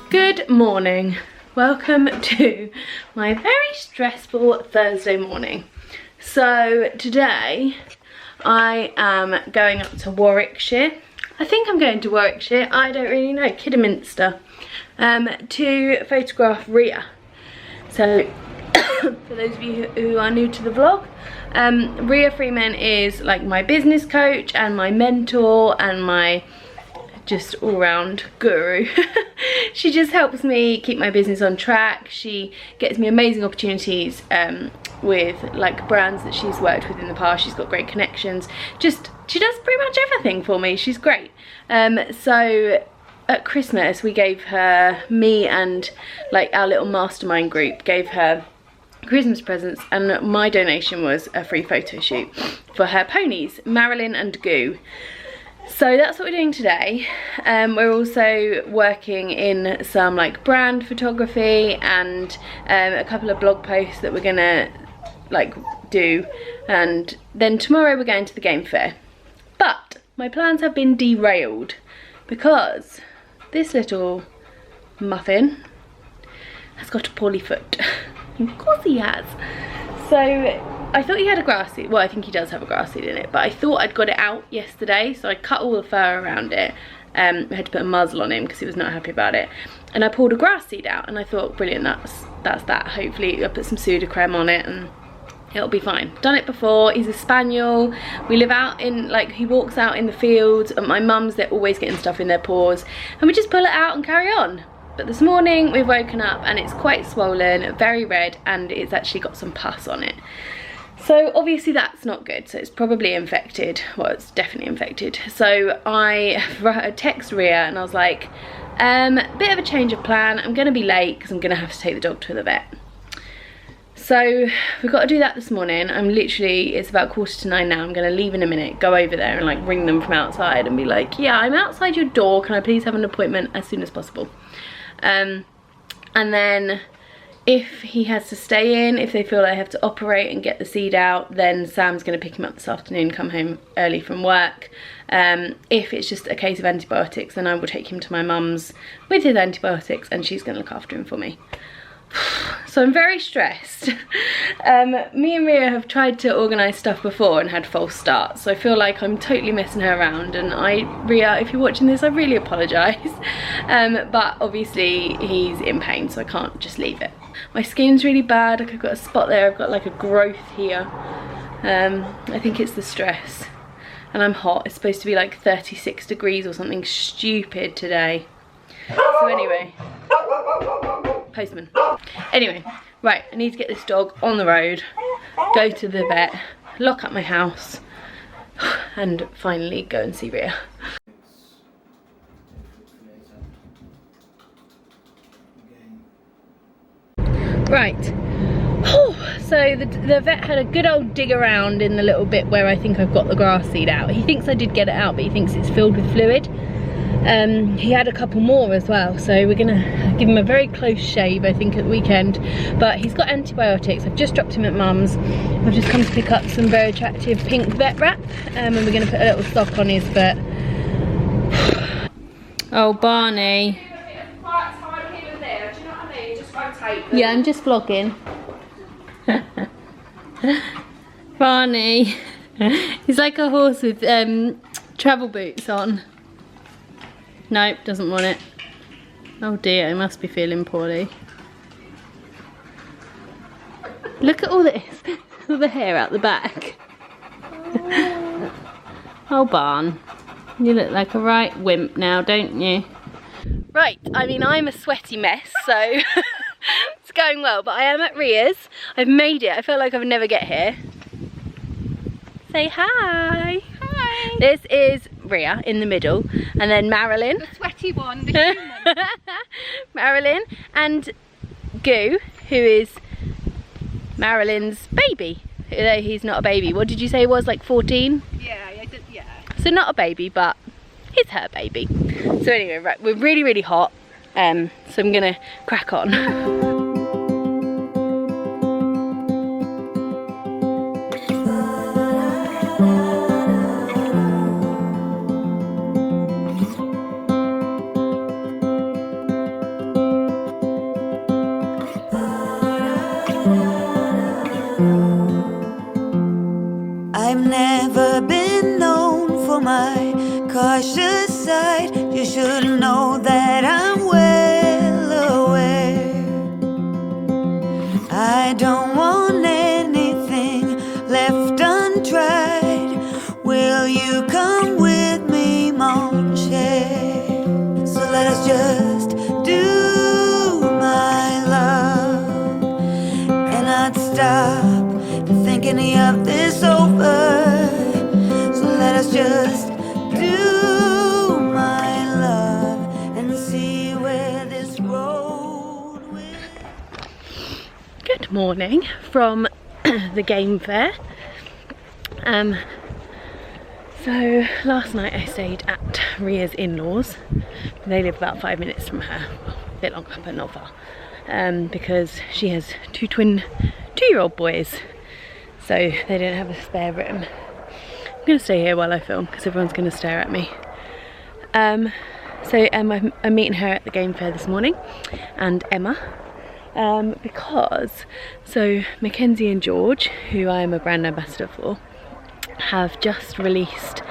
Good morning. Welcome to my very stressful Thursday morning. So today I am going up to Warwickshire. I think I'm going to Warwickshire, I don't really know, Kidderminster, to photograph Rhea. So for those of you who are new to the vlog, Rhea Freeman is like my business coach and my mentor and my just all-round guru. She just helps me keep my business on track. She gets me amazing opportunities with like brands that she's worked with in the past. She's got great connections. She does pretty much everything for me. She's great. So at Christmas we gave her, me and like our little mastermind group gave her Christmas presents, and my donation was a free photo shoot for her ponies, Marilyn and Goo. So that's what we're doing today. We're also working in some like brand photography and a couple of blog posts that we're gonna like do, and then tomorrow we're going to the game fair. But my plans have been derailed because this little muffin has got a poorly foot. Of course he has. So I thought he had a grass seed. Well, I think he does have a grass seed in it, but I thought I'd got it out yesterday, so I cut all the fur around it. I had to put a muzzle on him because he was not happy about it, and I pulled a grass seed out, and I thought, brilliant, that's that. Hopefully I put some pseudocreme on it and it'll be fine. Done it before. He's a spaniel. We live out in, like, he walks out in the fields, and my mum's, they're always getting stuff in their paws, and we just pull it out and carry on. But this morning we've woken up and it's quite swollen, very red, and it's actually got some pus on it. So obviously that's not good, so it's probably infected. Well, it's definitely infected. So I text Rhea and I was like, bit of a change of plan. I'm gonna be late because I'm gonna have to take the dog to the vet. So we've got to do that this morning. I'm literally, it's about 8:45 now. I'm gonna leave in a minute, go over there and like ring them from outside and be like, yeah, I'm outside your door. Can I please have an appointment as soon as possible? And then if he has to stay in, if they feel they have to operate and get the seed out, then Sam's going to pick him up this afternoon, come home early from work. If it's just a case of antibiotics, then I will take him to my mum's with his antibiotics, and she's going to look after him for me. So I'm very stressed. Me and Rhea have tried to organise stuff before and had false starts, so I feel like I'm totally messing her around, and Rhea, if you're watching this, I really apologise. But obviously he's in pain, so I can't just leave it. My skin's really bad, like I've got a spot there, I've got like a growth here. I think it's the stress. And I'm hot, it's supposed to be like 36 degrees or something stupid today. So anyway, postman. Anyway, right, I need to get this dog on the road, go to the vet, lock up my house, and finally go and see Rhea. Right, so the vet had a good old dig around in the little bit where I think I've got the grass seed out. He thinks I did get it out, but he thinks it's filled with fluid. He had a couple more as well, so we're gonna give him a very close shave, I think, at the weekend. But he's got antibiotics. I've just dropped him at mum's. I've just come to pick up some very attractive pink vet wrap, and we're gonna put a little sock on his foot. Oh, Barney. Yeah, I'm just vlogging. Barney. He's like a horse with travel boots on. Nope, doesn't want it. Oh dear, he must be feeling poorly. Look at all this, all the hair out the back. Oh, Barn, you look like a right wimp now, don't you? Right, I mean, I'm a sweaty mess, so it's going well, but I am at Rhea's. I've made it. I feel like I would never get here. Say hi. Hi. This is Rhea in the middle, and then Marilyn. The sweaty one, the human. Marilyn and Goo, who is Marilyn's baby. Although he's not a baby. What did you say he was, like 14? Yeah, I did, yeah. So not a baby, but he's her baby. So anyway, right, we're really, really hot. So I'm gonna crack on. cautious side. You should know that I'm well aware. I don't want anything left untried. Will you come with me, mon cher? So let us just do my love, and I'd stop to think any of this over. So let us just do my love and see where this road will. Good morning from the game fair. So last night I stayed at Rhea's in-laws. They live about 5 minutes from her, well, a bit longer but not far, because she has two two-year-old boys, so they don't have a spare room. I'm going to stay here while I film because everyone's going to stare at me. I'm meeting her at the game fair this morning, and Emma, because Mackenzie and George, who I am a brand ambassador for, have just released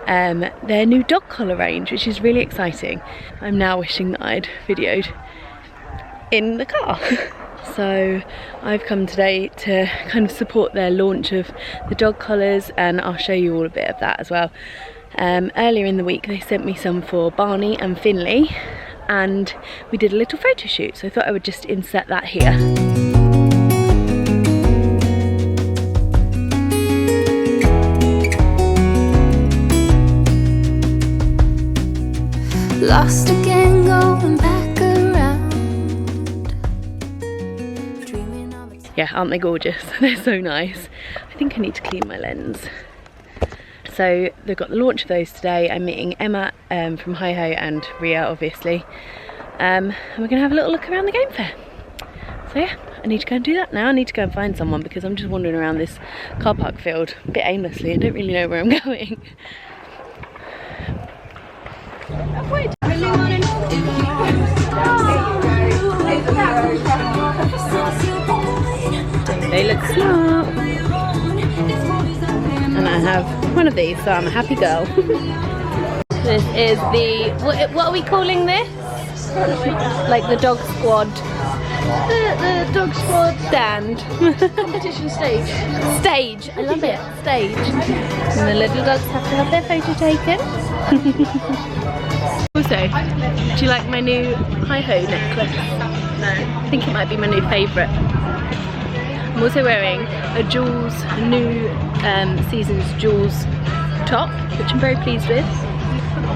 their new dog collar range, which is really exciting. I'm now wishing that I'd videoed in the car. So I've come today to kind of support their launch of the dog collars, and I'll show you all a bit of that as well. Earlier in the week they sent me some for Barney and Finley, and we did a little photo shoot, so I thought I would just insert that here. Lost again, going back around. Dreaming of a Yeah, aren't they gorgeous? They're so nice. I think I need to clean my lens. So they've got the launch of those today. I'm meeting Emma from Hi Ho and Rhea, obviously. And we're gonna have a little look around the game fair. So yeah, I need to go and do that now. I need to go and find someone because I'm just wandering around this car park field a bit aimlessly and don't really know where I'm going. They look smart. And I have one of these, so I'm a happy girl. This is the, what are we calling this? Like the dog squad. The dog squad stand. Competition stage. Stage, I love it, stage. And the little dogs have to have their photo taken. Also, do you like my new hi-ho necklace? No, I think it might be my new favourite. I'm also wearing a Jules, new season's Jules top, which I'm very pleased with,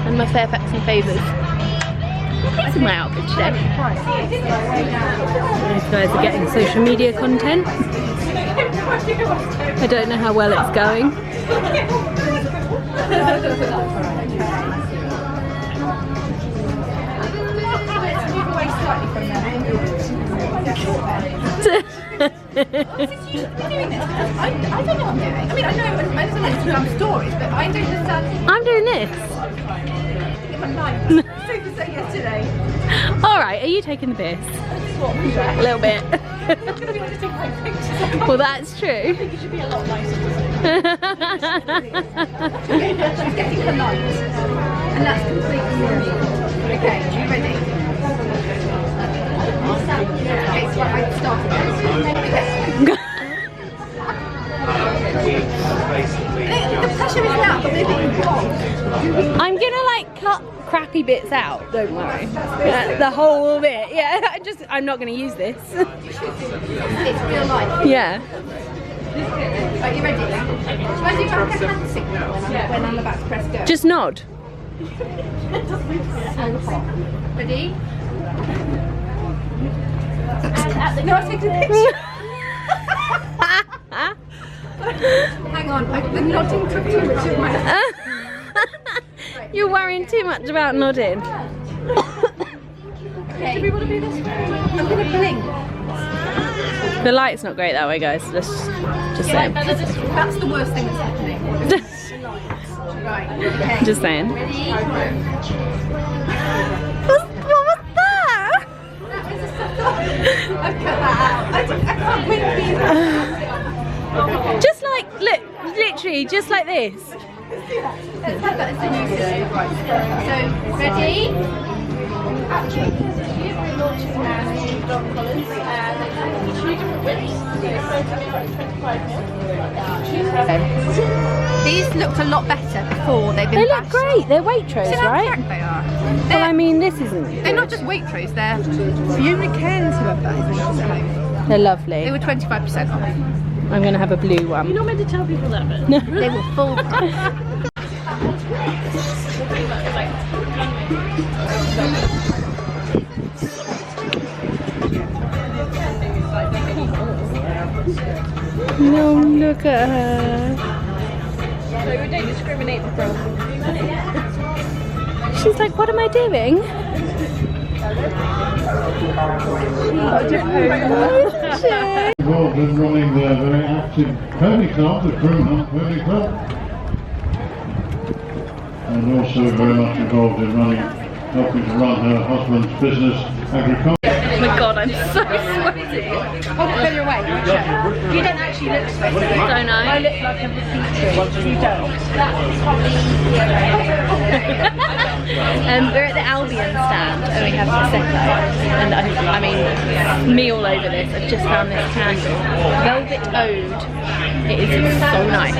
and my Fairfax and Favours. I'm pleased with my outfit today. These guys are getting social media content. I don't know how well it's going. I don't know what I'm doing. I mean, I know it's Instagram stories, but I don't understand. I'm doing this. Sophie said yesterday. Alright, are you taking the piss? A little bit. Well, that's true. I think you should be a lot nicer. She's getting her light, and that's completely me. Okay, are you ready? Okay, so I started. The pressure is now, but maybe you won't. I'm gonna like cut crappy bits out, don't worry. The whole bit, yeah. I'm not gonna use this. It's real life. Yeah. Are you ready? Shall I do like a hand signal when I'm about to press go? Just nod. Ready? No, I'll take a picture. Hang on, I've been nodding too much of my You're worrying too much about nodding. Okay. Do we want to do this? I'm going to blink. The light's not great that way, guys. Just saying. That's the worst thing that's happening. Right, okay. Just saying. Ready? What was that? That was a sucker. I've cut that out. I can't win these. Just like, look, literally, just like this. Let's have that as the new system. So, ready? Action. We're launching now new dog collars. Two different whips. These looked a lot better before they've been They look great. They're Waitrose, See how right? correct they are? Well, I mean, this isn't. They're not just Waitrose, they're Fiona Cairns who have that. They're lovely. They were 25% off. I'm going to have a blue one. You're not meant to tell people that, but No. They were full. No, look at her. so we don't discriminate for girls. She's like, what am I doing? Involved in running the very active pony club, the Criminal Pony Club, and also very much involved in helping to run her husband's business, agriculture. Oh my god, I'm so sweaty. Hold it further away. You don't actually look sweaty. Don't I? I look like I'm repeating. You don't. We're at the Albion stand and we have Prosecco, and I mean, me all over this. I've just found this candle, Velvet Ode. It is so nice.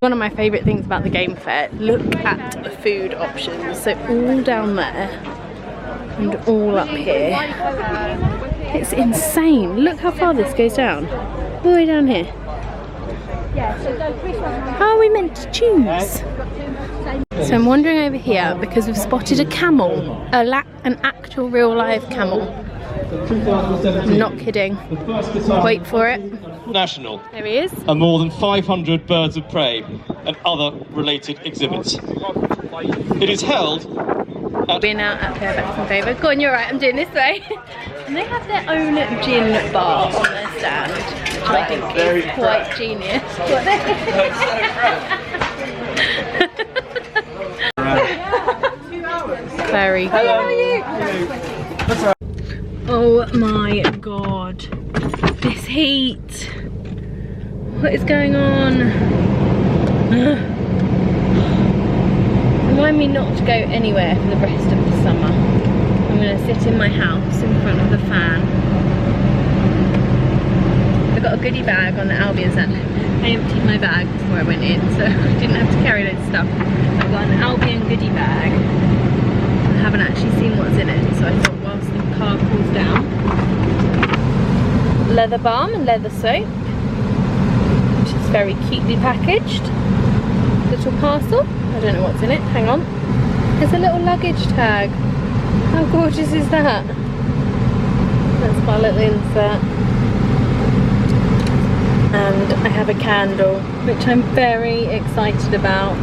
One of my favourite things about the game fair, look at the food options. So all down there and all up here. It's insane. Look how far this goes down. All the way down here. How are we meant to choose? So I'm wandering over here because we've spotted a camel. An actual real live camel. I'm not kidding. Wait for it. National. There he is. And more than 500 birds of prey and other related exhibits. It is held at... We're now at Fairfax and Favour. Go on, you're right, I'm doing this way. And they have their own gin bar on their stand, which I think is quite genius. Very good. How are you? Oh my god. This heat. What is going on? Remind me not to go anywhere for the rest of the summer. I'm going to sit in my house in front of the fan. I got a goodie bag on the Albion stand. I emptied my bag before I went in, so I didn't have to carry loads of stuff. I've got an Albion goodie bag. I haven't actually seen what's in it, so I thought whilst the car cools down. Leather balm and leather soap, which is very cutely packaged. Little parcel. I don't know what's in it. Hang on. There's a little luggage tag. How gorgeous is that? That's my little insert. And I have a candle, which I'm very excited about.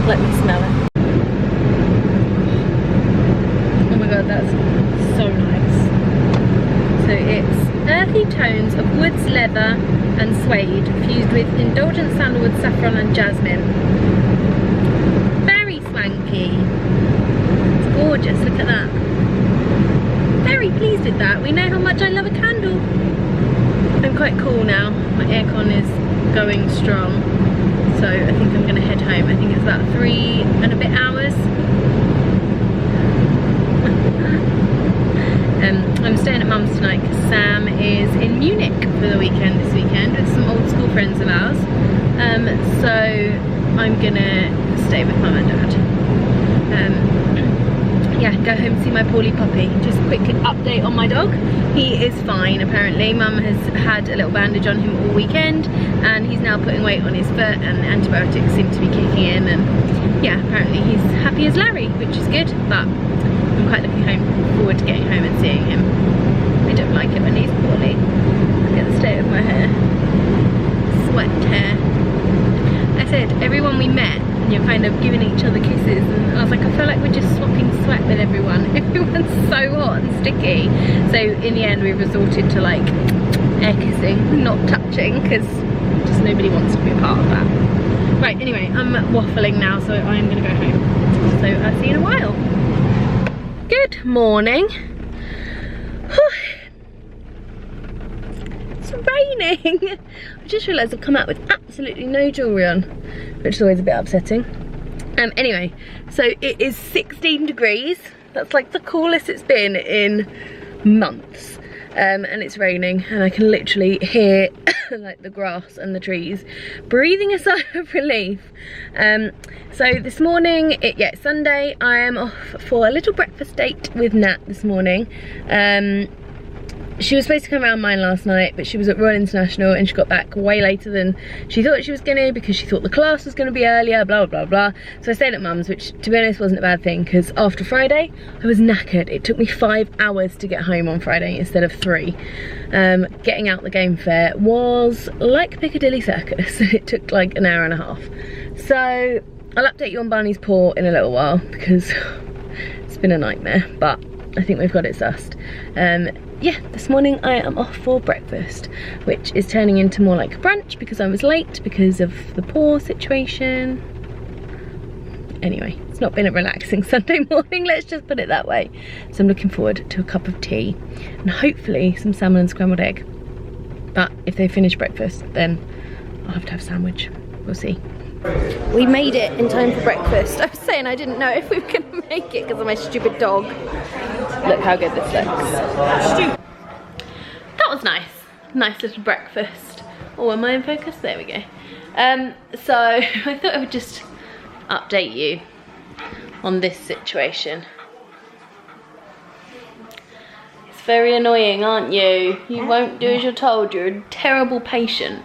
Let me smell it. Oh my god, that's so nice. So it's earthy tones of woods, leather and suede fused with indulgent sandalwood, saffron and jasmine. Very swanky. It's gorgeous, look at that. Very pleased with that. We know how much I love a candle. I'm quite cool now. My aircon is going strong. So I think I'm going to head home. I think it's about 3 and a bit hours. I'm staying at Mum's tonight because Sam is in Munich for the weekend this weekend with some old school friends of ours. So I'm gonna stay with Mum and Dad. Yeah, go home and see my poorly puppy. Just a quick update on my dog. He is fine apparently. Mum has had a little bandage on him all weekend and he's now putting weight on his foot and antibiotics seem to be kicking in, and yeah, apparently he's happy as Larry, which is good, but I'm quite looking forward to getting home and seeing him. I don't like it when he's poorly. Look at the state of my hair. Sweat hair. I said, everyone we met, and you're kind of giving each other kisses, and I was like, I feel like we're just swapping sweat with everyone. Everyone's so hot and sticky. So in the end we resorted to like air kissing, not touching, because just nobody wants to be a part of that. Right, anyway, I'm waffling now, so I'm going to go home. So I'll see you in a while. Good morning. It's raining. I just realised I've come out with absolutely no jewellery on, which is always a bit upsetting. Anyway, so it is 16 degrees. That's like the coolest it's been in months. And it's raining, and I can literally hear like the grass and the trees breathing a sigh of relief. So this morning, it's Sunday, I am off for a little breakfast date with Nat this morning. She was supposed to come around mine last night, but she was at Royal International and she got back way later than she thought she was gonna, because she thought the class was gonna be earlier, blah, blah, blah. So I stayed at mum's, which to be honest wasn't a bad thing, because after Friday, I was knackered. It took me 5 hours to get home on Friday instead of 3. Getting out the game fair was like Piccadilly Circus. It took like an hour and a half. So I'll update you on Barney's paw in a little while, because it's been a nightmare, but I think we've got it sussed. Yeah, this morning I am off for breakfast, which is turning into more like a brunch because I was late because of the paw situation. Anyway, it's not been a relaxing Sunday morning, let's just put it that way. So I'm looking forward to a cup of tea and hopefully some salmon and scrambled egg. But if they finish breakfast, then I'll have to have a sandwich. We'll see. We made it in time for breakfast. I was saying I didn't know if we were going to make it because of my stupid dog. Look how good this looks. That was nice. Nice little breakfast. Oh, am I in focus? There we go. So I thought I would just update you on this situation. It's very annoying, aren't you? You won't do as you're told. You're a terrible patient.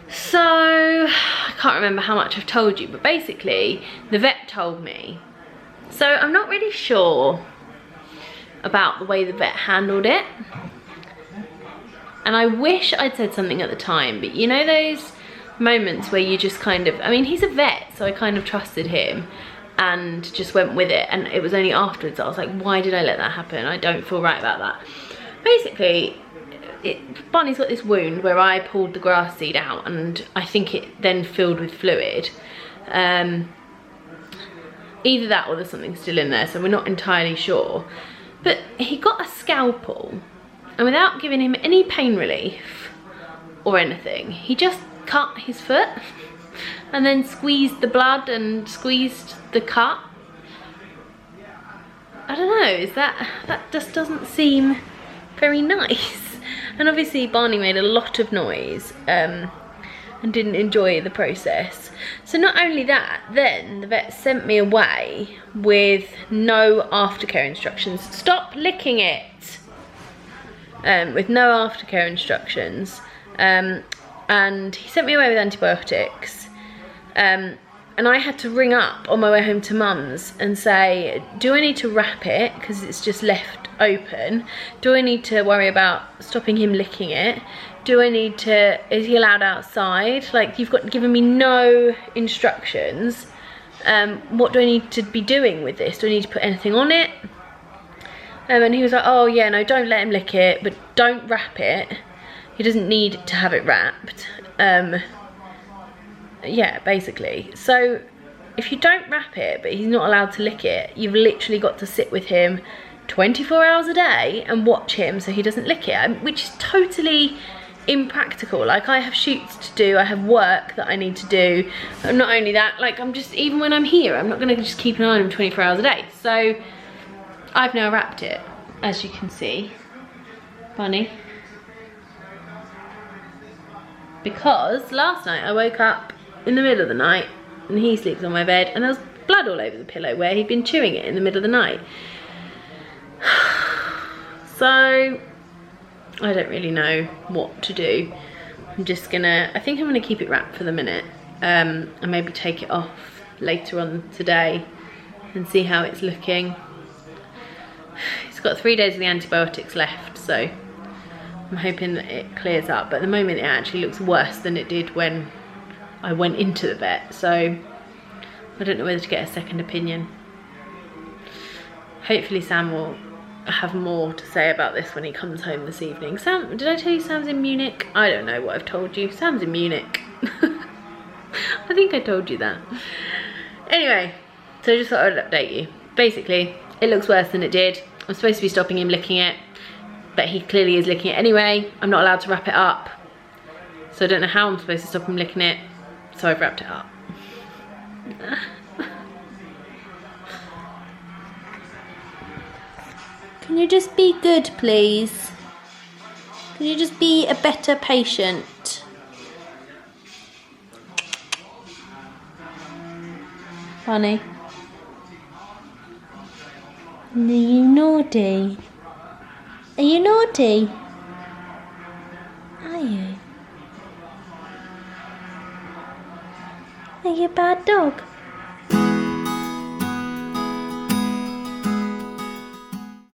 So, I can't remember how much I've told you, but basically, the vet told me. So, I'm not really sure about the way the vet handled it. And I wish I'd said something at the time, but you know those moments where you just kind of, I mean, he's a vet, so I kind of trusted him and just went with it. And it was only afterwards I was like, why did I let that happen? I don't feel right about that. Basically, Barney's got this wound where I pulled the grass seed out and I think it then filled with fluid. Either that or there's something still in there, so we're not entirely sure. But he got a scalpel and without giving him any pain relief or anything, he just cut his foot and then squeezed the blood and squeezed the cut. I don't know, that just doesn't seem very nice. And obviously Barney made a lot of noise and didn't enjoy the process. So not only that, then the vet sent me away with no aftercare instructions. Stop licking it! With no aftercare instructions. And he sent me away with antibiotics. And I had to ring up on my way home to mum's and say, do I need to wrap it because it's just left open? Do I need to worry about stopping him licking it? Do I need to, is he allowed outside? Like, you've given me no instructions. What do I need to be doing with this? Do I need to put anything on it? And he was like, oh yeah, no, don't let him lick it, but don't wrap it. He doesn't need to have it wrapped. Yeah, basically. So if you don't wrap it but he's not allowed to lick it, you've literally got to sit with him 24 hours a day and watch him so he doesn't lick it, which is totally impractical. Like, I have shoots to do, I have work that I need to do, and not only that, like, I'm just, even when I'm here, I'm not going to just keep an eye on him 24 hours a day. So I've now wrapped it, as you can see. Funny. Because last night I woke up in the middle of the night and he sleeps on my bed and there was blood all over the pillow where he'd been chewing it in the middle of the night. So I don't really know what to do. I'm just gonna, I think I'm gonna keep it wrapped for the minute and maybe take it off later on today and see how it's looking. It's got 3 days of the antibiotics left, so I'm hoping that it clears up, but at the moment it actually looks worse than it did when I went into the vet, so I don't know whether to get a second opinion. Hopefully Sam will have more to say about this when he comes home this evening. Sam, did I tell you Sam's in Munich? I don't know what I've told you. Sam's in Munich. I think I told you that. Anyway, so I just thought I'd update you. Basically, it looks worse than it did. I'm supposed to be stopping him licking it. but he clearly is licking it anyway. I'm not allowed to wrap it up, so I don't know how I'm supposed to stop him licking it, so I've wrapped it up. Can you just be good, please? Can you just be a better patient? Bunny. Are you naughty? Are you naughty? Are you? Are you a bad dog?